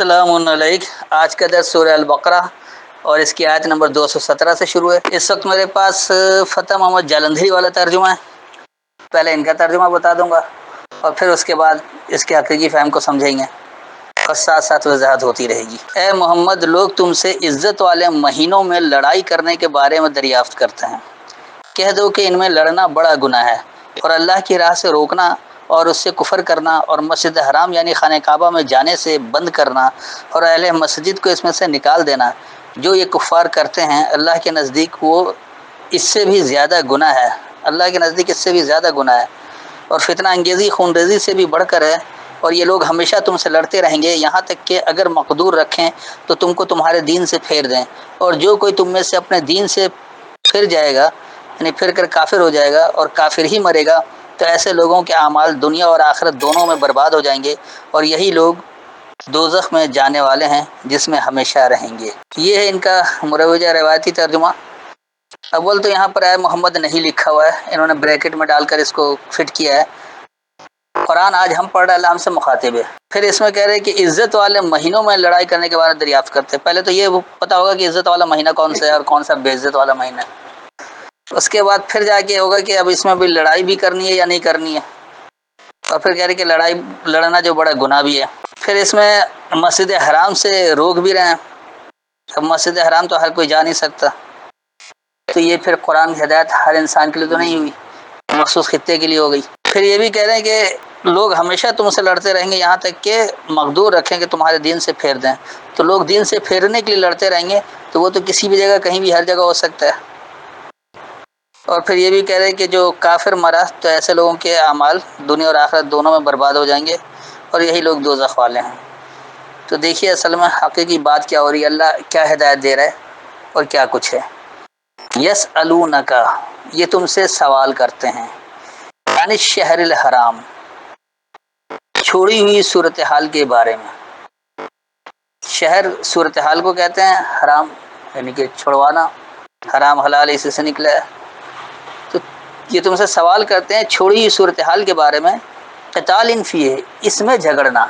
السلام علیکم۔ آج کا درس سورہ البقرہ اور اس کی آیت نمبر 217 سے شروع ہے۔ اس وقت میرے پاس فتح محمد جالندھری والا ترجمہ ہے، پہلے ان کا ترجمہ بتا دوں گا اور پھر اس کے بعد اس کے حقیقی فہم کو سمجھیں گے اور ساتھ ساتھ وضاحت ہوتی رہے گی۔ اے محمد، لوگ تم سے عزت والے مہینوں میں لڑائی کرنے کے بارے میں دریافت کرتے ہیں۔ کہہ دو کہ ان میں لڑنا بڑا گناہ ہے اور اللہ کی راہ سے روکنا اور اس سے کفر کرنا اور مسجد حرام یعنی خانہ کعبہ میں جانے سے بند کرنا اور اہل مسجد کو اس میں سے نکال دینا، جو یہ کفار کرتے ہیں، اللہ کے نزدیک وہ اس سے بھی زیادہ گناہ ہے، اللہ کے نزدیک اس سے بھی زیادہ گناہ ہے اور فتنہ انگیزی خون ریزی سے بھی بڑھ کر ہے، اور یہ لوگ ہمیشہ تم سے لڑتے رہیں گے یہاں تک کہ اگر مقدور رکھیں تو تم کو تمہارے دین سے پھیر دیں، اور جو کوئی تم میں سے اپنے دین سے پھر جائے گا یعنی پھر کر کافر ہو جائے گا اور کافر ہی مرے گا تو ایسے لوگوں کے اعمال دنیا اور آخرت دونوں میں برباد ہو جائیں گے، اور یہی لوگ دوزخ میں جانے والے ہیں جس میں ہمیشہ رہیں گے۔ یہ ہے ان کا مروجہ روایتی ترجمہ۔ اول تو یہاں پر اے محمد نہیں لکھا ہوا ہے، انہوں نے بریکٹ میں ڈال کر اس کو فٹ کیا ہے۔ قرآن آج ہم پڑھ رہے ہیں، اللہ ہم سے مخاطب ہے۔ پھر اس میں کہہ رہے ہیں کہ عزت والے مہینوں میں لڑائی کرنے کے بارے میں دریافت کرتے ہیں۔ پہلے تو یہ پتا ہوگا کہ عزت والا مہینہ کون سا ہے اور کون سا بے عزت والا مہینہ ہے، اس کے بعد پھر جا کے ہوگا کہ اب اس میں بھی لڑائی بھی کرنی ہے یا نہیں کرنی ہے، اور پھر کہہ رہے کہ لڑنا جو بڑا گناہ بھی ہے۔ پھر اس میں مسجد حرام سے روک بھی رہے ہیں۔ اب مسجد حرام تو ہر کوئی جا نہیں سکتا، تو یہ پھر قرآن کی ہدایت ہر انسان کے لیے تو نہیں ہوئی، مخصوص خطے کے لیے ہو گئی۔ پھر یہ بھی کہہ رہے ہیں کہ لوگ ہمیشہ تم سے لڑتے رہیں گے یہاں تک کہ مقدور رکھیں کہ تمہارے دین سے پھیر دیں، تو لوگ دین سے پھیرنے کے لیے لڑتے رہیں گے تو وہ تو کسی بھی جگہ کہیں بھی ہر جگہ ہو سکتا ہے۔ اور پھر یہ بھی کہہ رہے ہیں کہ جو کافر مرا تو ایسے لوگوں کے اعمال دنیا اور آخرت دونوں میں برباد ہو جائیں گے اور یہی لوگ دوزخ والے ہیں۔ تو دیکھیے اصل میں حقیقی بات کیا ہو رہی ہے، اللہ کیا ہدایت دے رہا ہے اور کیا کچھ ہے۔ یسألونک، یہ تم سے سوال کرتے ہیں، عن الشہر الحرام، چھوڑی ہوئی صورتحال کے بارے میں۔ شہر صورتحال کو کہتے ہیں، حرام یعنی کہ چھڑوانا، حرام حلال اسی سے نکلا ہے۔ تو یہ تم سے سوال کرتے ہیں چھوڑی ہوئی صورتحال کے بارے میں، قتال فیہ، اس میں جھگڑنا،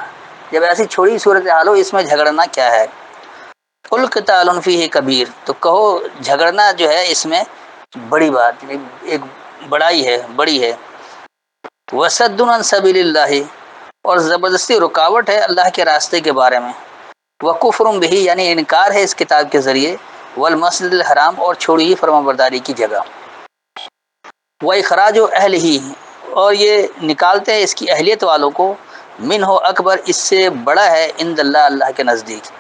جب ایسی چھوڑی ہوئی صورتحال ہو اس میں جھگڑنا کیا ہے۔ قل قتال فیہ کبیر، تو کہو جھگڑنا جو ہے اس میں بڑی بات، ایک بڑائی ہے، بڑی ہے۔ وصد عن سبیل اللہ، اور زبردستی رکاوٹ ہے اللہ کے راستے کے بارے میں۔ وکفر بہ، یعنی انکار ہے اس کتاب کے ذریعے۔ والمسجد الحرام، اور چھوڑی ہوئی فرمانبرداری کی جگہ۔ واخراج اہل ہی، اور یہ نکالتے ہیں اس کی اہلیت والوں کو، منہ اکبر، اس سے بڑا ہے عند اللہ، اللہ کے نزدیک،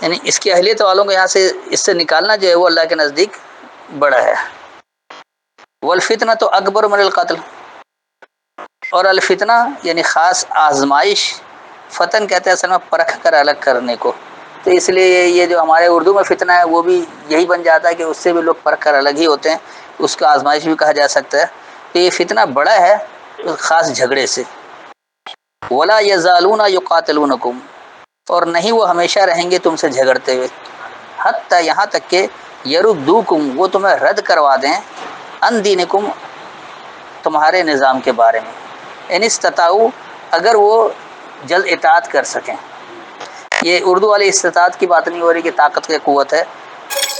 یعنی اس کی اہلیت والوں کو یہاں سے اس سے نکالنا جو ہے وہ اللہ کے نزدیک بڑا ہے۔ والفتنہ تو اکبر من القتل، اور الفتنہ یعنی خاص آزمائش، فتن کہتے ہیں اصل میں پرکھ کر الگ کرنے کو، تو اس لیے یہ جو ہمارے اردو میں فتنہ ہے وہ بھی یہی بن جاتا ہے کہ اس سے بھی لوگ پرکھ کر الگ ہی ہوتے ہیں، اس کا آزمائش بھی کہا جا سکتا ہے۔ تو یہ فتنہ بڑا ہے خاص جھگڑے سے۔ ولا یزالون یقاتلونکم، اور نہیں وہ ہمیشہ رہیں گے تم سے جھگڑتے ہوئے، حتی، یہاں تک کہ یردوکم، وہ تمہیں رد کروا دیں، ان دینکم، تمہارے نظام کے بارے میں، ان استطاعوا، اگر وہ جلد اطاعت کر سکیں۔ یہ اردو والی استطاعت کی بات نہیں ہو رہی کہ طاقت کی قوت ہے،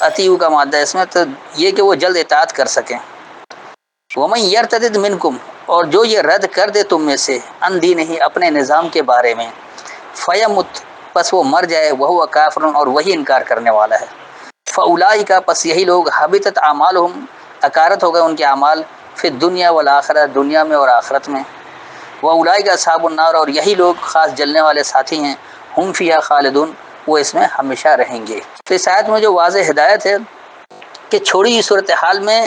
اطیعوا کا مادہ ہے اس میں، تو یہ کہ وہ جلد اطاعت کر سکیں۔ ومن یرتد منکم، اور جو یہ رد کر دے تم میں سے، ان دینہ، اپنے نظام کے بارے میں، فیمت، پس وہ مر جائے، وہو کافر، اور وہی انکار کرنے والا ہے، فاولئک، پس یہی لوگ، حبطت اعمالہم، اکارت ہو گئے ان کے اعمال، فی الدنیا والآخرہ، دنیا میں اور آخرت میں، واولئک اصحاب النار، اور یہی لوگ خاص جلنے والے ساتھی ہیں، ہم فیہا خالدون، وہ اس میں ہمیشہ رہیں گے۔ تو اس آیت میں جو واضح ہدایت ہے کہ چھوڑی ہوئی صورتحال میں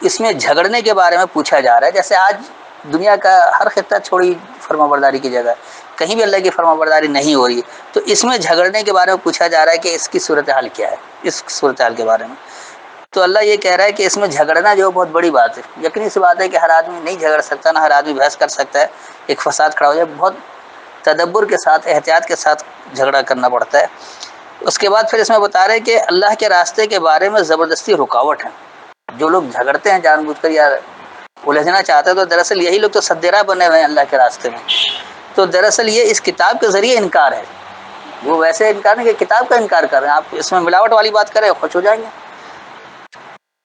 اس میں جھگڑنے کے بارے میں پوچھا جا رہا ہے، جیسے آج دنیا کا ہر خطہ چھوڑی فرمانبرداری کی جگہ ہے، کہیں بھی اللہ کی فرمانبرداری نہیں ہو رہی ہے، تو اس میں جھگڑنے کے بارے میں پوچھا جا رہا ہے کہ اس کی صورتحال کیا ہے، اس صورتحال کے بارے میں۔ تو اللہ یہ کہہ رہا ہے کہ اس میں جھگڑنا جو بہت بڑی بات ہے، یقینی سی بات ہے کہ ہر آدمی نہیں جھگڑ سکتا، نہ ہر آدمی بحث کر سکتا ہے، ایک فساد کھڑا ہو جائے، بہت تدبر کے ساتھ، احتیاط کے ساتھ جھگڑا کرنا پڑتا ہے۔ اس کے بعد پھر اس میں بتا رہے کہ اللہ کے راستے کے بارے میں زبردستی رکاوٹ ہے، جو لوگ جھگڑتے ہیں جان بوجھ کر یا الجھنا چاہتے ہیں، تو دراصل یہی لوگ تو سدیرا بنے ہوئے ہیں اللہ کے راستے میں، تو دراصل یہ اس کتاب کے ذریعے انکار ہے، وہ ویسے انکار نہیں کہ کتاب کا انکار کر رہے ہیں، آپ اس میں ملاوٹ والی بات کریں خوش ہو جائیں گے۔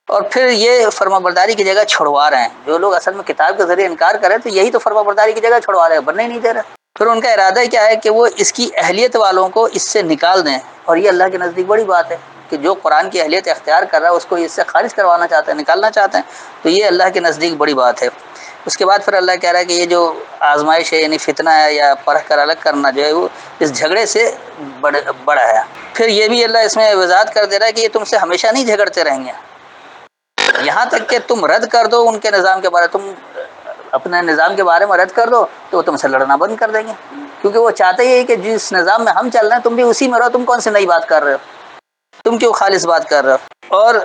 اور پھر یہ فرما برداری کی جگہ چھڑوا رہے ہیں، جو لوگ اصل میں کتاب کے ذریعے انکار کریں تو یہی تو فرما برداری کی جگہ چھڑوا رہے ہیں، بننے ہی نہیں دے رہے۔ پھر ان کا ارادہ کیا ہے کہ وہ اس کی اہلیت والوں کو اس سے نکال دیں، اور یہ اللہ کے نزدیک بڑی بات ہے کہ جو قرآن کی اہلیت اختیار کر رہا ہے اس کو اس سے خارج کروانا چاہتے ہیں، نکالنا چاہتے ہیں، تو یہ اللہ کے نزدیک بڑی بات ہے۔ اس کے بعد پھر اللہ کہہ رہا ہے کہ یہ جو آزمائش ہے یعنی فتنہ ہے یا پرکھ کر الگ کرنا جو ہے وہ اس جھگڑے سے بڑا ہے۔ پھر یہ بھی اللہ اس میں وضاحت کر دے رہا ہے کہ یہ تم سے ہمیشہ نہیں جھگڑتے رہیں گے، یہاں تک کہ تم رد کر دو ان کے نظام کے بارے، تم اپنے نظام کے بارے میں رد کر دو تو وہ تم سے لڑنا بند کر دیں گے، کیونکہ وہ چاہتے ہی کہ جس نظام میں ہم چل رہے ہیں تم بھی اسی میں رہو، تم کون سی نئی بات کر رہے ہو، تم کیوں خالص بات کر رہے ہو۔ اور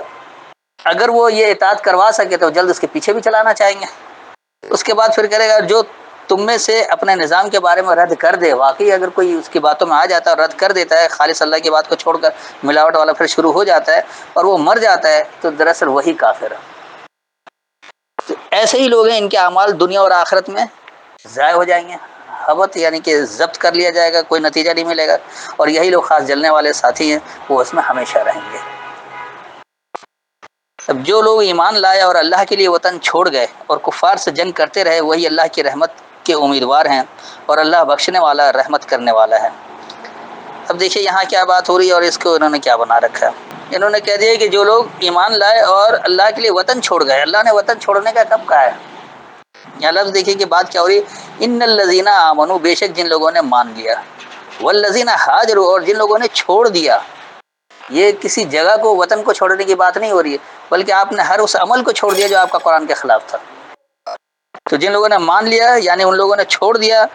اگر وہ یہ اطاعت کروا سکے تو جلد اس کے پیچھے بھی چلانا چاہیں گے۔ اس کے بعد پھر کرے گا جو تم میں سے اپنے نظام کے بارے میں رد کر دے، واقعی اگر کوئی اس کی باتوں میں آ جاتا ہے اور رد کر دیتا ہے خالص اللہ کی بات کو چھوڑ کر ملاوٹ والا پھر شروع ہو جاتا ہے اور وہ مر جاتا ہے تو دراصل وہی کافر ہے۔ تو ایسے ہی لوگ ہیں، ان کے اعمال دنیا اور آخرت میں ضائع ہو جائیں گے، حبط یعنی کہ ضبط کر لیا جائے گا، کوئی نتیجہ نہیں ملے گا، اور یہی لوگ خاص جلنے والے ساتھی ہیں، وہ اس میں ہمیشہ رہیں گے۔ اب جو لوگ ایمان لائے اور اللہ کے لیے وطن چھوڑ گئے اور کفار سے جنگ کرتے رہے وہی اللہ کی رحمت کے امیدوار ہیں، اور اللہ بخشنے والا رحمت کرنے والا ہے۔ اب دیکھیے یہاں کیا بات ہو رہی ہے اور اس کو انہوں نے کیا بنا رکھا ہے۔ انہوں نے کہہ دیا کہ جو لوگ ایمان لائے اور اللہ کے لیے وطن چھوڑ گئے، اللہ نے وطن چھوڑنے کا کب کہا ہے؟ یہاں لفظ دیکھیے کہ بات کیا ہو رہی ہے، ان الذین آمنوا، بے شک جن لوگوں نے مان لیا، والذین ہاجروا، اور جن لوگوں نے چھوڑ دیا۔ یہ کسی جگہ کو وطن کو چھوڑنے کی بات نہیں ہو رہی ہے، بلکہ آپ نے ہر اس عمل کو چھوڑ دیا جو آپ کا قرآن کے خلاف تھا۔ تو جن لوگوں نے مان لیا یعنی ان لوگوں نے چھوڑ دیا،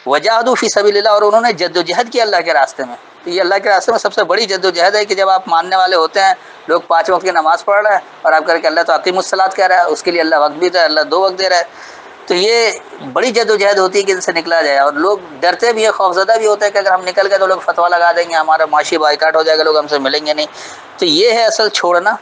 وجاہدوا فی سبیل اللہ، اور انہوں نے جد و جہد کیا اللہ کے راستے میں۔ تو یہ اللہ کے راستے میں سب سے بڑی جد و جہد ہے کہ جب آپ ماننے والے ہوتے ہیں، لوگ 5 وقت کی نماز پڑھ رہا ہے اور آپ کہہ رہے کہ اللہ تو اقیموا الصلاۃ کہہ رہا ہے، اس کے لیے اللہ وقت بھی دے رہا ہے، اللہ 2 وقت دے رہا ہے۔ تو یہ بڑی جد و جہد ہوتی ہے کہ ان سے نکلا جائے، اور لوگ ڈرتے بھی ہیں، خوفزدہ بھی ہوتے ہیں کہ اگر ہم نکل گئے تو لوگ فتویٰ لگا دیں گے، ہمارا معاشی بائیکاٹ ہو جائے گا، لوگ ہم سے ملیں گے نہیں۔ تو یہ ہے اصل چھوڑنا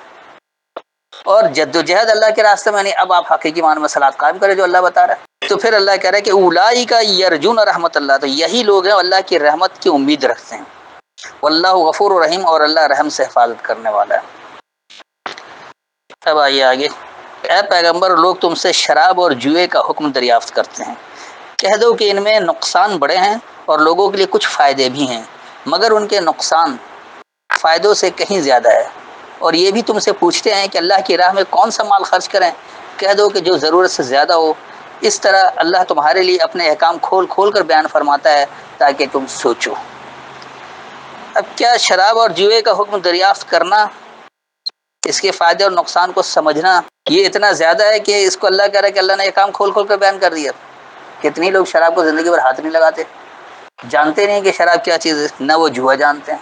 اور جد و جہد اللہ کے راستے میں، نہیں اب آپ حقیقی معنی میں صلاۃ قائم کریں جو اللہ بتا رہا ہے۔ تو پھر اللہ کہہ رہا ہے کہ اولئک یرجون رحمت اللہ، تو یہی لوگ ہیں اللہ کی رحمت کی امید رکھتے ہیں، واللہ غفور رحیم، اور اللہ رحم سے حفاظت کرنے والا ہے۔ اب آئیے آگے، اے پیغمبر لوگ تم سے شراب اور جوئے کا حکم دریافت کرتے ہیں، کہہ دو کہ ان میں نقصان بڑے ہیں اور لوگوں کے لیے کچھ فائدے بھی ہیں، مگر ان کے نقصان فائدوں سے کہیں زیادہ ہے۔ اور یہ بھی تم سے پوچھتے ہیں کہ اللہ کی راہ میں کون سا مال خرچ کریں، کہہ دو کہ جو ضرورت سے زیادہ ہو۔ اس طرح اللہ تمہارے لیے اپنے احکام کھول کھول کر بیان فرماتا ہے تاکہ تم سوچو۔ اب کیا شراب اور جوئے کا حکم دریافت کرنا، اس کے فائدے اور نقصان کو سمجھنا، یہ اتنا زیادہ ہے کہ اس کو اللہ کہہ رہا ہے کہ اللہ نے احکام کھول کھول کر بیان کر دیا۔ کتنی لوگ شراب کو زندگی بھر ہاتھ نہیں لگاتے، جانتے نہیں کہ شراب کیا چیز ہے، نہ وہ جوا جانتے ہیں،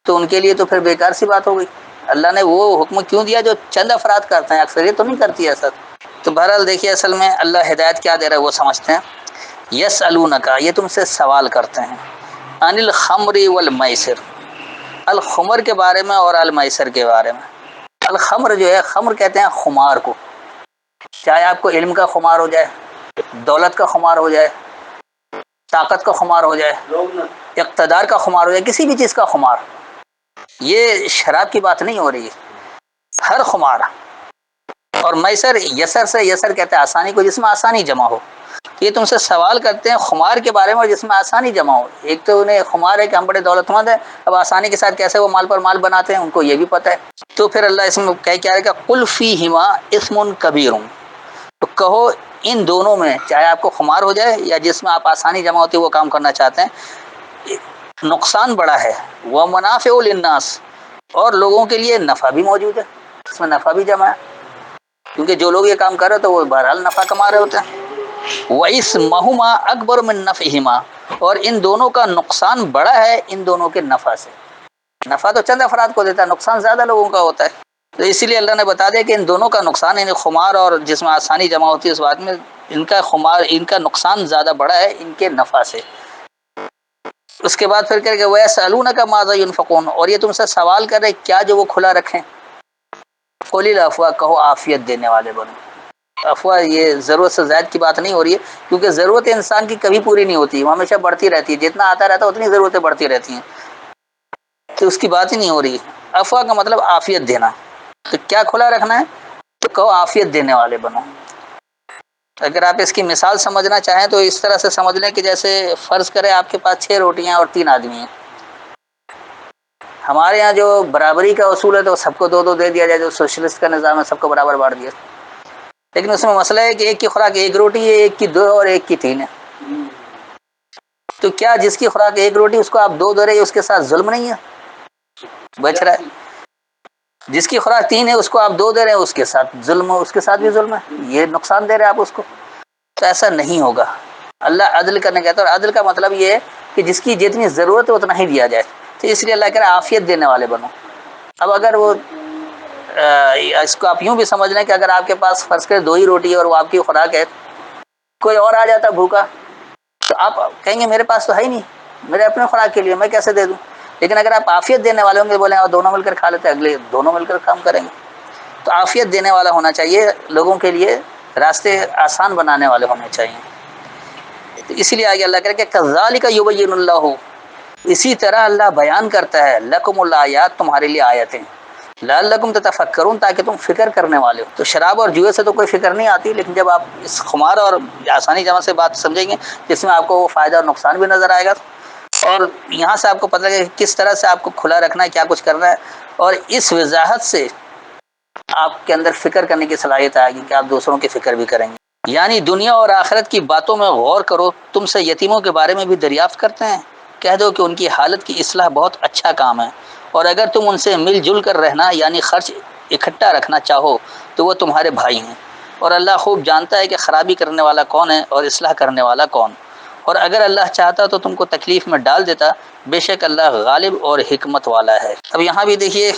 تو ان کے لیے تو پھر بیکار سی بات ہو گئی۔ اللہ نے وہ حکم کیوں دیا جو چند افراد کرتے ہیں، اکثریت تو نہیں کرتی ہے ایسا۔ تو بہرحال دیکھیے اصل میں اللہ ہدایت کیا دے رہا ہے وہ سمجھتے ہیں۔ یسألونک، یہ تم سے سوال کرتے ہیں، عن الخمر والمیسر، الخمر کے بارے میں اور المیسر کے بارے میں۔ الخمر جو ہے، خمر کہتے ہیں خمار کو، چاہے آپ کو علم کا خمار ہو جائے، دولت کا خمار ہو جائے، طاقت کا خمار ہو جائے، اقتدار کا خمار ہو جائے، کسی بھی چیز کا خمار، یہ شراب کی بات نہیں ہو رہی ہے، ہر خمار۔ اور میسر، یسر سے، یسر کہتے ہیں آسانی کو، جس میں آسانی جمع ہو۔ یہ تم سے سوال کرتے ہیں خمار کے بارے میں جس میں آسانی جمع ہو۔ ایک تو انہیں خمار ہے کہ ہم بڑے دولت مند ہیں، اب آسانی کے ساتھ کیسے وہ مال پر مال بناتے ہیں ان کو یہ بھی پتہ ہے۔ تو پھر اللہ اس میں کیا رہے گا، قل فیہما اسم کبیر، تو کہو ان دونوں میں، چاہے آپ کو خمار ہو جائے یا جس میں آپ آسانی جمع ہوتی ہے وہ کام کرنا چاہتے ہیں، نقصان بڑا ہے، ومنافع للناس، اور لوگوں کے لیے نفع بھی موجود ہے، اس میں نفع بھی جمع ہے، کیونکہ جو لوگ یہ کام کر رہے تو وہ بہرحال نفع کما رہے ہوتے ہیں۔ وَإِثْمَهُمَا أَكْبَرُ مِن نَفْعِهِمَا، اور ان دونوں کا نقصان بڑا ہے ان دونوں کے نفع سے۔ نفع تو چند افراد کو دیتا ہے، نقصان زیادہ لوگوں کا ہوتا ہے۔ تو اسی لیے اللہ نے بتا دیا کہ ان دونوں کا نقصان، یعنی خمار اور جس میں آسانی جمع ہوتی ہے اس بات میں، ان کا خمار، ان کا نقصان زیادہ بڑا ہے ان کے نفع سے۔ اس کے بعد پھر کہ وَيَسْأَلُونَكَ مَاذَا يُنْفِقُونَ، اور یہ تم سے سوال کر رہے کیا جو وہ کھلا رکھیں۔ قُلِ الْعَفْوَ، کہو عافیت دینے والے بنو، افواہ یہ ضرورت سے زائد کی بات نہیں ہو رہی ہے، کیونکہ ضرورت انسان کی کبھی پوری نہیں ہوتی، وہ ہمیشہ بڑھتی رہتی ہے، جتنا آتا رہتا ہے اتنی ضرورتیں بڑھتی رہتی ہیں، تو اس کی بات ہی نہیں ہو رہی۔ افواہ کا مطلب عافیت دینا، تو کیا کھلا رکھنا ہے؟ تو کہو عافیت دینے والے بنو۔ اگر آپ اس کی مثال سمجھنا چاہیں تو اس طرح سے سمجھ لیں کہ جیسے فرض کریں آپ کے پاس 6 روٹیاں اور 3 آدمی ہیں۔ ہمارے یہاں جو برابری کا اصول ہے تو سب کو 2 2 دے دیا جائے، جو سوشلسٹ کا نظام ہے سب کو برابر بانٹ دیا، لیکن اس میں مسئلہ ہے کہ ایک کی خوراک 1 روٹی ہے، ایک کی 2 اور ایک کی 3 ہے، تو کیا جس کی خوراک 1 روٹی اس کو آپ 2 دے رہے ہیں، اس کے ساتھ ظلم نہیں ہے؟ بچ رہا ہے۔ جس کی خوراک 3 ہے اس کو آپ 2 دے رہے ہیں، اس کے ساتھ ظلم، اس کے ساتھ بھی ظلم ہے، یہ نقصان دے رہے ہیں آپ اس کو، تو ایسا نہیں ہوگا۔ اللہ عدل کرنے کہتا ہے، اور عدل کا مطلب یہ ہے کہ جس کی جتنی ضرورت ہے اتنا ہی دیا جائے، تو اس لیے اللہ کہہ رہا ہے عافیت دینے والے بنو۔ اب اگر وہ اس کو آپ یوں بھی سمجھ لیں کہ اگر آپ کے پاس فرض کریں 2 ہی روٹی ہے اور وہ آپ کی خوراک ہے، کوئی اور آ جاتا بھوکا تو آپ کہیں گے میرے پاس تو ہے ہی نہیں، میرے اپنے خوراک کے لیے میں کیسے دے دوں؟ لیکن اگر آپ عافیت دینے والے ہوں گے، بولیں اور دونوں مل کر کھا لیتے، اگلے دونوں مل کر کام کریں گے، تو عافیت دینے والا ہونا چاہیے، لوگوں کے لیے راستے آسان بنانے والے ہونے چاہیے۔ تو اسی لیے آگے اللہ کہہ رہا ہے کہ کذالک یبین اللہ، اسی طرح اللہ بیان کرتا ہے، لکم الآیات، تمہارے لیے آیتیں، لعلکم تتفکرون، تاکہ تم فکر کرنے والے ہو۔ تو شراب اور جوئے سے تو کوئی فکر نہیں آتی، لیکن جب آپ اس خمار اور آسانی جمع سے بات سمجھیں گے جس میں آپ کو وہ فائدہ اور نقصان بھی نظر آئے گا، اور یہاں سے آپ کو پتہ لگے کہ کس طرح سے آپ کو کھلا رکھنا ہے، کیا کچھ کرنا ہے، اور اس وضاحت سے آپ کے اندر فکر کرنے کی صلاحیت آئے گی کہ آپ دوسروں کی فکر بھی کریں گے۔ یعنی دنیا اور آخرت کی باتوں میں غور کرو، تم سے یتیموں کے بارے میں بھی دریافت کرتے ہیں، کہہ دو کہ ان کی حالت کی اصلاح بہت اچھا کام ہے، اور اگر تم ان سے مل جل کر رہنا یعنی خرچ اکٹھا رکھنا چاہو تو وہ تمہارے بھائی ہیں، اور اللہ خوب جانتا ہے کہ خرابی کرنے والا کون ہے اور اصلاح کرنے والا کون، اور اگر اللہ چاہتا تو تم کو تکلیف میں ڈال دیتا، بے شک اللہ غالب اور حکمت والا ہے۔ اب یہاں بھی دیکھیے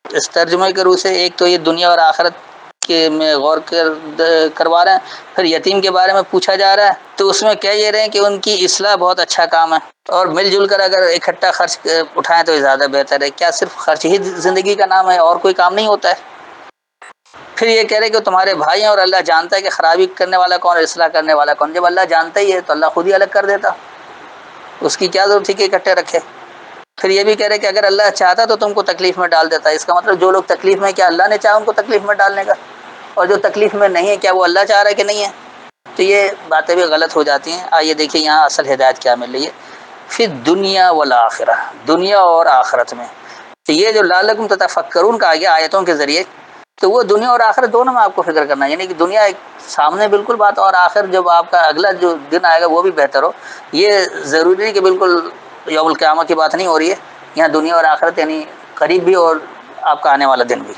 اس ترجمے کے روح سے، ایک تو یہ دنیا اور آخرت کے میں غور کروا رہے ہیں، پھر یتیم کے بارے میں پوچھا جا رہا ہے، تو اس میں کہہ یہ رہے ہیں کہ ان کی اصلاح بہت اچھا کام ہے، اور مل جل کر اگر اکٹھا خرچ اٹھائیں تو زیادہ بہتر ہے۔ کیا صرف خرچ ہی زندگی کا نام ہے اور کوئی کام نہیں ہوتا ہے؟ پھر یہ کہہ رہے کہ تمہارے بھائی ہیں اور اللہ جانتا ہے کہ خرابی کرنے والا کون اور اصلاح کرنے والا کون۔ جب اللہ جانتا ہی ہے تو اللہ خود ہی الگ کر دیتا، اس کی کیا ضرورت تھی کہ اکٹھے رکھے۔ پھر یہ بھی کہہ رہے کہ اگر اللہ چاہتا تو تم کو تکلیف میں ڈال دیتا، اس کا مطلب جو لوگ تکلیف میں، کیا اللہ نے چاہا ان کو تکلیف میں ڈالنے کا؟ اور جو تکلیف میں نہیں ہے کیا وہ اللہ چاہ رہا ہے کہ نہیں ہے؟ تو یہ باتیں بھی غلط ہو جاتی ہیں۔ آئیے دیکھیے یہاں اصل ہدایت کیا مل رہی ہے، پھر دنیا والآخرہ، دنیا اور آخرت میں۔ تو یہ جو لعلکم تتفکرون کا آگے آیتوں کے ذریعے، تو وہ دنیا اور آخرت دونوں میں آپ کو فکر کرنا ہے، یعنی کہ دنیا ایک سامنے بالکل بات، اور آخر جب آپ کا اگلا جو دن آئے گا وہ بھی بہتر ہو۔ یہ ضروری نہیں کہ بالکل یوم القیامہ کی بات نہیں ہو رہی ہے، یہاں دنیا اور آخرت یعنی قریب بھی اور آپ کا آنے والا دن بھی۔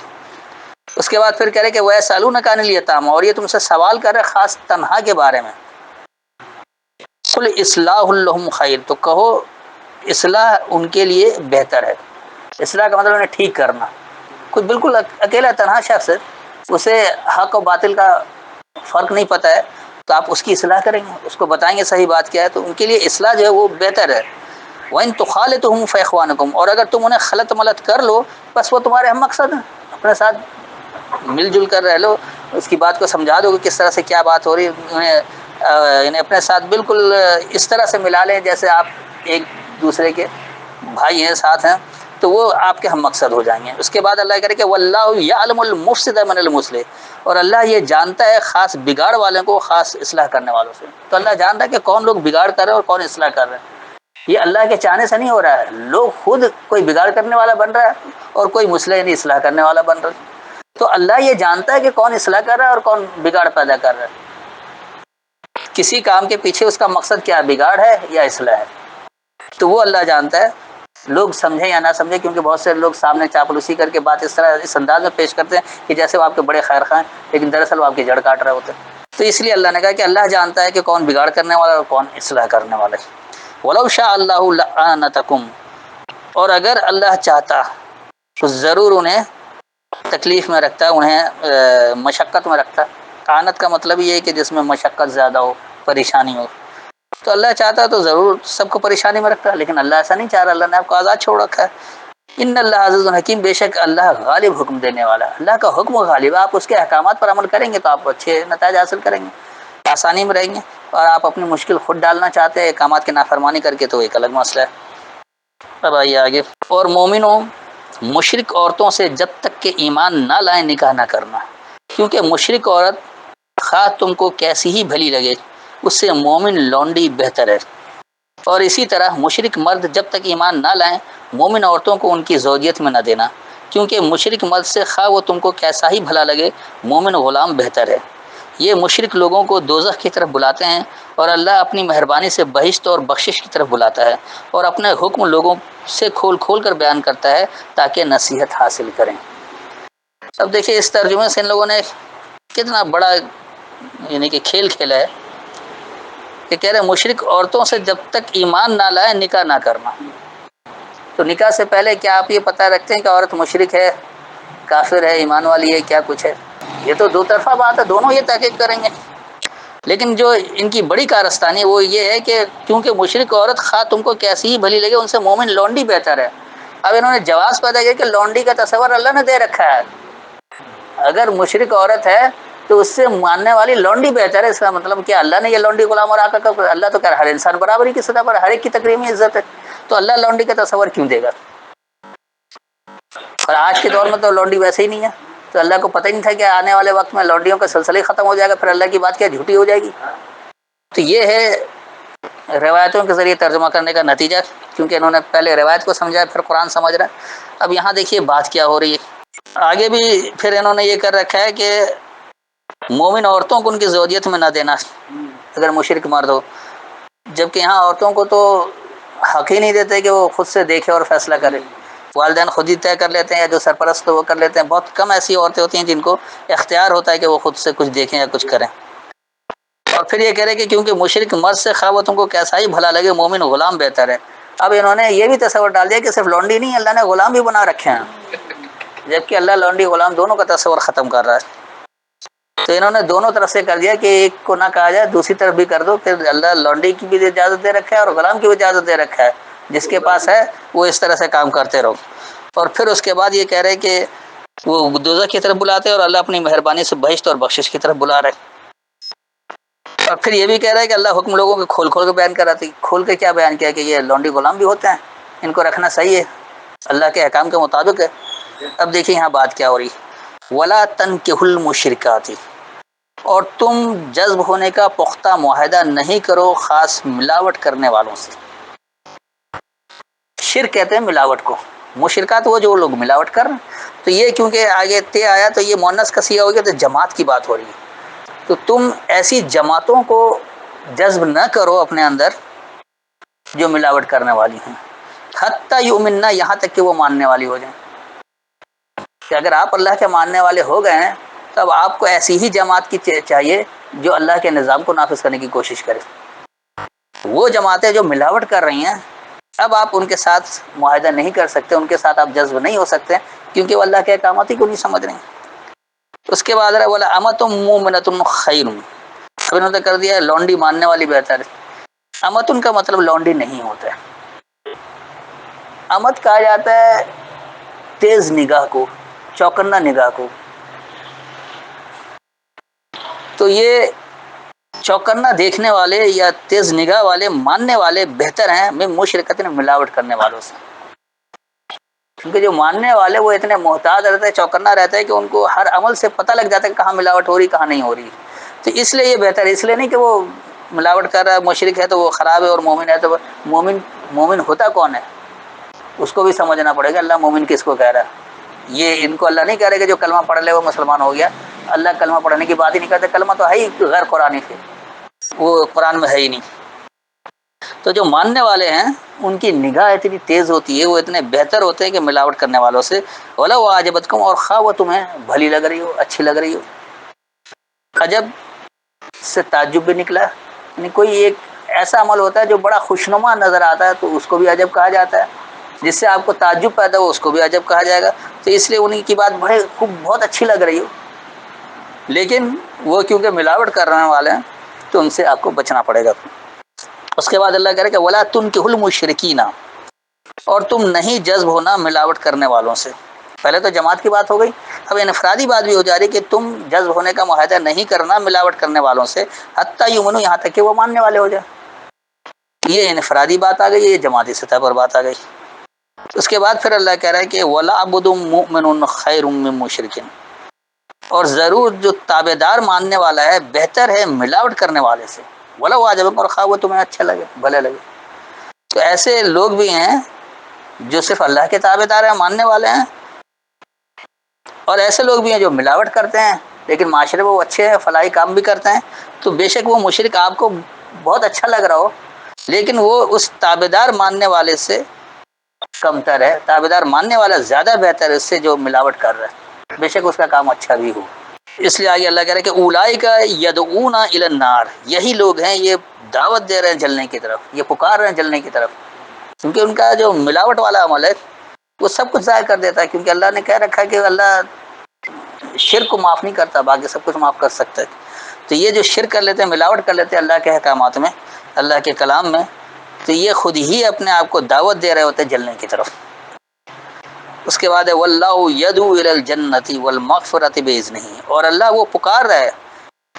اس کے بعد پھر کہہ رہے کہ وَيَسْأَلُونَكَ عَنِ الْيَتَامَىٰ، اور یہ تم سے سوال کر رہے خاص تنہا کے بارے میں، قُلْ إِصْلَاحٌ لَهُمْ خَيْرٌ، تو کہو اصلاح ان کے لیے بہتر ہے۔ اصلاح کا مطلب انہیں ٹھیک کرنا۔ کوئی بالکل اکیلا تنہا شخص، اسے حق و باطل کا فرق نہیں پتہ ہے، تو آپ اس کی اصلاح کریں گے، اس کو بتائیں گے صحیح بات کیا ہے، تو ان کے لیے اصلاح جو ہے وہ بہتر ہے۔ وَإِن تُخَالِطُهُمْ فَإِخْوَانُكُمْ، اور اگر تم انہیں خلط ملط کر لو بس وہ تمہارے ہم مقصد ہیں، اپنے ساتھ مل جل کر رہ لو، اس کی بات کو سمجھا دو کہ کس طرح سے کیا بات ہو رہی ہے، انہیں اپنے ساتھ بالکل اس طرح سے ملا لیں جیسے آپ ایک دوسرے کے بھائی ہیں، ساتھ ہیں، تو وہ آپ کے ہم مقصد ہو جائیں گے۔ اس کے بعد اللہ کرے کہ وَاللَّهُ يَعْلَمُ الْمُفْسِدَ مِنَ الْمُصْلِحِ، اور اللہ یہ جانتا ہے خاص بگاڑ والوں کو خاص اصلاح کرنے والوں سے۔ تو اللہ جانتا ہے کہ کون لوگ بگاڑ کر رہے ہیں اور کون اصلاح کر رہے ہیں۔ یہ اللہ کے چاہنے سے نہیں ہو رہا ہے، لوگ خود کوئی بگاڑ کرنے والا بن رہا ہے اور کوئی مصلح یعنی اصلاح کرنے والا بن رہا ہے۔ تو اللہ یہ جانتا ہے کہ کون اصلاح کر رہا ہے اور کون بگاڑ پیدا کر رہا ہے۔ کسی کام کے پیچھے اس کا مقصد کیا، بگاڑ ہے یا اصلاح ہے، تو وہ اللہ جانتا ہے۔ لوگ سمجھیں یا نہ سمجھیں، کیونکہ بہت سے لوگ سامنے چاپلوسی کر کے بات اس طرح اس انداز میں پیش کرتے ہیں کہ جیسے وہ آپ کے بڑے خیر خواہ ہیں، لیکن دراصل وہ آپ کی جڑ کاٹ رہے ہوتے ہیں۔ تو اس لیے اللہ نے کہا کہ اللہ جانتا ہے کہ کون بگاڑ کرنے والا اور کون اصلاح کرنے والا ہے۔ وَلَوْ شَاءَ اللَّهُ لَأَعَانَتَكُمْ، اور اگر اللہ چاہتا تو ضرور انہیں تکلیف میں رکھتا، انہیں مشقت میں رکھتا۔ اعانت کا مطلب یہ ہے کہ جس میں مشقت زیادہ ہو، پریشانی ہو، تو اللہ چاہتا تو ضرور سب کو پریشانی میں رکھتا، لیکن اللہ ایسا نہیں چاہ رہا، اللہ نے آپ کو آزاد چھوڑ رکھا ہے۔ ان اللہ عزیز الحکیم، بے شک اللہ غالب حکم دینے والا، اللہ کا حکم غالب ہے، آپ اس کے احکامات پر عمل کریں گے تو آپ اچھے نتائج حاصل کریں گے، آسانی میں رہیں گے، اور آپ اپنی مشکل خود ڈالنا چاہتے ہیں احکامات کی نافرمانی کر کے تو ایک الگ مسئلہ ہے۔ اب آئیے آگے، اور مومنوں مشرک عورتوں سے جب تک کہ ایمان نہ لائیں نکاح نہ کرنا، کیونکہ مشرک عورت خواہ تم کو کیسی ہی بھلی لگے اس سے مومن لونڈی بہتر ہے، اور اسی طرح مشرک مرد جب تک ایمان نہ لائیں مومن عورتوں کو ان کی زوجیت میں نہ دینا، کیونکہ مشرک مرد سے خواہ وہ تم کو کیسا ہی بھلا لگے مومن غلام بہتر ہے۔ یہ مشرک لوگوں کو دوزخ کی طرف بلاتے ہیں، اور اللہ اپنی مہربانی سے بہشت اور بخشش کی طرف بلاتا ہے، اور اپنے حکم لوگوں سے کھول کھول کر بیان کرتا ہے تاکہ نصیحت حاصل کریں۔ اب دیکھیں اس ترجمے سے ان لوگوں نے کتنا بڑا یعنی کہ کھیل کھیلا ہے کہ کہہ رہے مشرک عورتوں سے جب تک ایمان نہ لائے نکاح نہ کرنا۔ تو نکاح سے پہلے کیا آپ یہ پتہ رکھتے ہیں کہ عورت مشرک ہے، کافر ہے، ایمان والی ہے، کیا کچھ ہے؟ یہ تو دو طرفہ بات ہے، دونوں یہ تحقیق کریں گے۔ لیکن جو ان کی بڑی کارستانی وہ یہ ہے کہ کیونکہ مشرک عورت خواہ تم کو کیسی ہی بھلی لگے ان سے مومن لونڈی بہتر ہے۔ اب انہوں نے جواز پیدا کیا کہ لونڈی کا تصور اللہ نے دے رکھا ہے، اگر مشرک عورت ہے تو اس سے ماننے والی لونڈی بہتر ہے، اس کا مطلب کیا اللہ نے یہ لونڈی غلام اور آقا کا، اللہ تو کہہ رہا ہے ہر انسان برابری کی سطح پر ہر ایک کی تکریم عزت ہے، تو اللہ لونڈی کا تصور کیوں دے گا؟ اور آج کے دور میں تو لونڈی ویسے ہی نہیں ہے، تو اللہ کو پتہ ہی نہیں تھا کہ آنے والے وقت میں لونڈیوں کا سلسلہ ہی ختم ہو جائے گا، پھر اللہ کی بات کیا جھوٹی ہو جائے گی؟ تو یہ ہے روایتوں کے ذریعے ترجمہ کرنے کا نتیجہ، کیونکہ انہوں نے پہلے روایت کو سمجھا پھر قرآن سمجھ رہا ہے۔ اب یہاں دیکھیے بات کیا ہو رہی ہے، آگے بھی پھر انہوں نے یہ کر رکھا ہے کہ مومن عورتوں کو ان کی زوجیت میں نہ دینا اگر مشرک مرد ہو، جبکہ یہاں عورتوں کو تو حق ہی نہیں دیتے کہ وہ خود سے دیکھے اور فیصلہ کرے، والدین خود ہی طے کر لیتے ہیں، یا جو سرپرست وہ کر لیتے ہیں، بہت کم ایسی عورتیں ہوتی ہیں جن کو اختیار ہوتا ہے کہ وہ خود سے کچھ دیکھیں یا کچھ کریں۔ اور پھر یہ کہہ رہے کہ کیونکہ مشرک مرد سے خواہ وہ تم کو کیسا ہی بھلا لگے مومن غلام بہتر ہے۔ اب انہوں نے یہ بھی تصور ڈال دیا کہ صرف لونڈی نہیں، اللہ نے غلام بھی بنا رکھے ہیں، جبکہ اللہ لونڈی غلام دونوں کا تصور ختم کر رہا ہے۔ تو انہوں نے دونوں طرف سے کر دیا کہ ایک کو نہ کہا جائے دوسری طرف بھی کر دو، پھر اللہ لونڈی کی بھی اجازت دے رکھا ہے اور غلام کی بھی اجازت دے رکھا ہے، جس کے پاس ہے وہ اس طرح سے کام کرتے رہو۔ اور پھر اس کے بعد یہ کہہ رہے کہ وہ دوزخ کی طرف بلاتے ہیں اور اللہ اپنی مہربانی سے بہشت اور بخشش کی طرف بلا رہے۔ اور پھر یہ بھی کہہ رہا ہے کہ اللہ حکم لوگوں کو کھول کھول کے بیان کراتی، کھول کے کیا بیان کیا کہ یہ لونڈی غلام بھی ہوتے ہیں، ان کو رکھنا صحیح ہے، اللہ کے احکام کے مطابق ہے۔ اب دیکھیں یہاں بات کیا ہو رہی، ولا تنکحوا المشرکات، اور تم جذب ہونے کا پختہ معاہدہ نہیں کرو خاص ملاوٹ کرنے والوں سے۔ شرک کہتے ہیں ملاوٹ کو، مشرکات وہ جو لوگ ملاوٹ کر رہے ہیں، تو یہ کیونکہ آگے تے آیا تو یہ مؤنث کا صیغہ ہو گیا، تو جماعت کی بات ہو رہی ہے، تو تم ایسی جماعتوں کو جذب نہ کرو اپنے اندر جو ملاوٹ کرنے والی ہیں، حتی یؤمننا، یہاں تک کہ وہ ماننے والی ہو جائیں، کہ اگر آپ اللہ کے ماننے والے ہو گئے ہیں تب آپ کو ایسی ہی جماعت کی چاہیے جو اللہ کے نظام کو نافذ کرنے کی کوشش کرے۔ وہ جماعتیں جو ملاوٹ کر رہی ہیں اب آپ ان کے ساتھ معاہدہ نہیں کر سکتے، ان کے ساتھ آپ جذب نہیں ہو سکتے، کیونکہ وہ اللہ کے احکامات ہی کو نہیں سمجھ رہے ہیں۔ اس کے بعد رہا بولا امۃ مؤمنۃ خیر، اب انہوں نے کر دیا ہے لونڈی ماننے والی بہتر ہے۔ امتن کا مطلب لونڈی نہیں ہوتا ہے، امت کہا جاتا ہے تیز نگاہ کو، چوکنا نگاہ کو، تو یہ چوکنا دیکھنے والے یا تیز نگاہ والے ماننے والے بہتر ہیں میں مشرکت نے ملاوٹ کرنے والوں سے، کیونکہ جو ماننے والے وہ اتنے محتاط رہتے ہیں، چوکنا رہتا ہے کہ ان کو ہر عمل سے پتہ لگ جاتا ہے کہ کہاں ملاوٹ ہو رہی کہاں نہیں ہو رہی، تو اس لیے یہ بہتر ہے، اس لیے نہیں کہ وہ ملاوٹ کر رہا ہے مشرک ہے تو وہ خراب ہے اور مومن ہے تو مومن ہوتا کون ہے اس کو بھی سمجھنا پڑے گا، اللہ مومن کس کو کہہ رہا ہے۔ یہ ان کو اللہ نہیں کہہ رہے کہ جو کلمہ پڑھ لے وہ مسلمان ہو گیا، اللہ کلمہ پڑھنے کی بات ہی نہیں کرتے، کلمہ تو ہے ہی غیر قرآنی سے، وہ قرآن میں ہے ہی نہیں۔ تو جو ماننے والے ہیں ان کی نگاہ اتنی تیز ہوتی ہے، وہ اتنے بہتر ہوتے ہیں کہ ملاوٹ کرنے والوں سے، وَلَوْ أَعْجَبَتْكُمْ، اور خواہ وہ تمہیں بھلی لگ رہی ہو، اچھی لگ رہی ہو۔ عجب سے تعجب بھی نکلا، یعنی کوئی ایک ایسا عمل ہوتا ہے جو بڑا خوشنما نظر آتا ہے تو اس کو بھی عجب کہا جاتا ہے، جس سے آپ کو تعجب پیدا ہو اس کو بھی عجب کہا جائے گا، تو اس لیے انہیں کی بات بڑے خوب بہت اچھی لگ رہی ہو، لیکن وہ کیونکہ ملاوٹ کر رہنے والے ہیں تو ان سے آپ کو بچنا پڑے گا۔ اس کے بعد اللہ کہہ رہے کہ وَلَا تُنْكِحُوا الْمُشْرِكِينَ، اور تم نہیں جذب ہونا ملاوٹ کرنے والوں سے. پہلے تو جماعت کی بات ہو گئی، اب انفرادی بات بھی ہو جا رہی کہ تم جذب ہونے کا معاہدہ نہیں کرنا ملاوٹ کرنے والوں سے، حتیٰ یؤمنوا، یہاں تک کہ وہ ماننے والے ہو جائیں. یہ انفرادی بات آ گئی، یہ جماعتی سطح پر بات آ گئی. اس کے بعد پھر اللہ کہہ رہا ہے کہ وَلَعَبْدٌ مُؤْمِنٌ خَيْرٌ مِّن مُشْرِكٍ، اور ضرور جو تابع دار ماننے والا ہے بہتر ہے ملاوٹ کرنے والے سے. وَلَوْ أَعْجَبَكُمْ، اور خواہ وہ تمہیں اچھا لگے، بھلے لگے. تو ایسے لوگ بھی ہیں جو صرف اللہ کے تابع دار ہیں، ماننے والے ہیں، اور ایسے لوگ بھی ہیں جو ملاوٹ کرتے ہیں لیکن معاشرے میں وہ اچھے ہیں، فلاحی کام بھی کرتے ہیں. تو بے شک وہ مشرک آپ کو بہت اچھا لگ رہا ہو، لیکن وہ اس تابع دار ماننے والے سے کمتر ہے. تابع دار ماننے والا زیادہ بہتر ہے اس سے جو ملاوٹ کر رہا ہے، بے شک اس کا کام اچھا بھی ہو. اس لیے آگے اللہ کہہ رہے ہیں کہ اولئک یدعون الی النار، یہی لوگ ہیں یہ دعوت دے رہے ہیں جلنے کی طرف، یہ پکار رہے ہیں جلنے کی طرف. کیونکہ ان کا جو ملاوٹ والا عمل ہے وہ سب کچھ ضائع کر دیتا ہے. کیونکہ اللہ نے کہہ رکھا ہے کہ اللہ شرک کو معاف نہیں کرتا، باقی سب کچھ معاف کر سکتا ہے. تو یہ جو شرک کر لیتے ہیں، ملاوٹ کر لیتے ہیں اللہ کے احکامات میں، اللہ کے کلام میں، تو یہ خود ہی اپنے آپ کو دعوت دے رہے ہوتے ہیں جلنے کی طرف. اس کے بعد ہے واللہ یدعو الی الجنۃ والمغفرۃ باذنہ، اور اللہ وہ پکار رہا ہے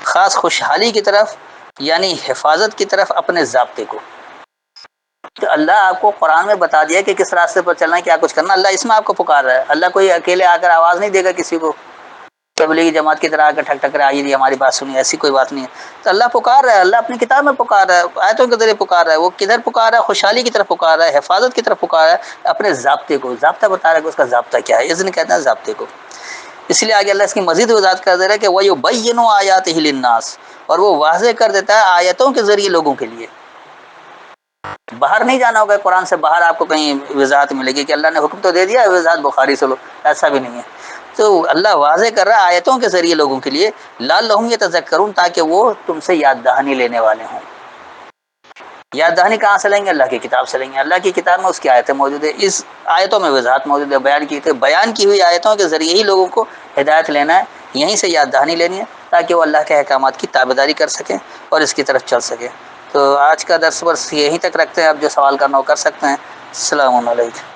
خاص خوشحالی کی طرف، یعنی حفاظت کی طرف اپنے ضابطے کو. تو اللہ آپ کو قرآن میں بتا دیا کہ کس راستے پر چلنا ہے، کیا کچھ کرنا. اللہ اس میں آپ کو پکار رہا ہے. اللہ کوئی اکیلے آ کر آواز نہیں دے گا کسی کو، تبلیغی جماعت کی طرح آ کر ٹھک ٹھک آئیے جی ہماری بات سنیے، ایسی کوئی بات نہیں ہے. تو اللہ پکار رہا ہے، اللہ اپنی کتاب میں پکار رہا ہے، آیتوں کے ذریعے پکار رہا ہے. وہ کدھر پکار رہا ہے؟ خوشحالی کی طرف پکار رہا ہے، حفاظت کی طرف پکار رہا ہے، اپنے ضابطے کو. ضابطہ بتا رہا ہے کہ اس کا ضابطہ کیا ہے، اس نے کہتے ہیں ضابطے کو. اس لیے آگے اللہ اس کی مزید وضاحت کر دے رہا ہے کہ وَيُبَيِّنُ آیَاتِهِ لِلنَّاسِ، اور وہ واضح کر دیتا ہے آیتوں کے ذریعے لوگوں کے لیے. باہر نہیں جانا ہوگا، قرآن سے باہر آپ کو کہیں وضاحت ملے گی کہ اللہ نے حکم تو دے دیا وضاحت بخاری سے لو، ایسا بھی نہیں ہے. تو اللہ واضح کر رہا ہے آیتوں کے ذریعے لوگوں کے لیے، لعلہم یتذکرون، تاکہ وہ تم سے یاد دہانی لینے والے ہوں. یاد دہانی کہاں سے لیں گے؟ اللہ کی کتاب سے لیں گے. اللہ کی کتاب میں اس کی آیتیں موجود ہیں، اس آیتوں میں وضاحت موجود ہے، بیان کی ہوئی آیتوں کے ذریعے ہی لوگوں کو ہدایت لینا ہے، یہیں سے یاد دہانی لینی ہے، تاکہ وہ اللہ کے احکامات کی تابعداری کر سکیں اور اس کی طرف چل سکیں. تو آج کا درس بس یہیں تک رکھتے ہیں، اب جو سوال کرنا ہو کر سکتے ہیں. السلام علیکم.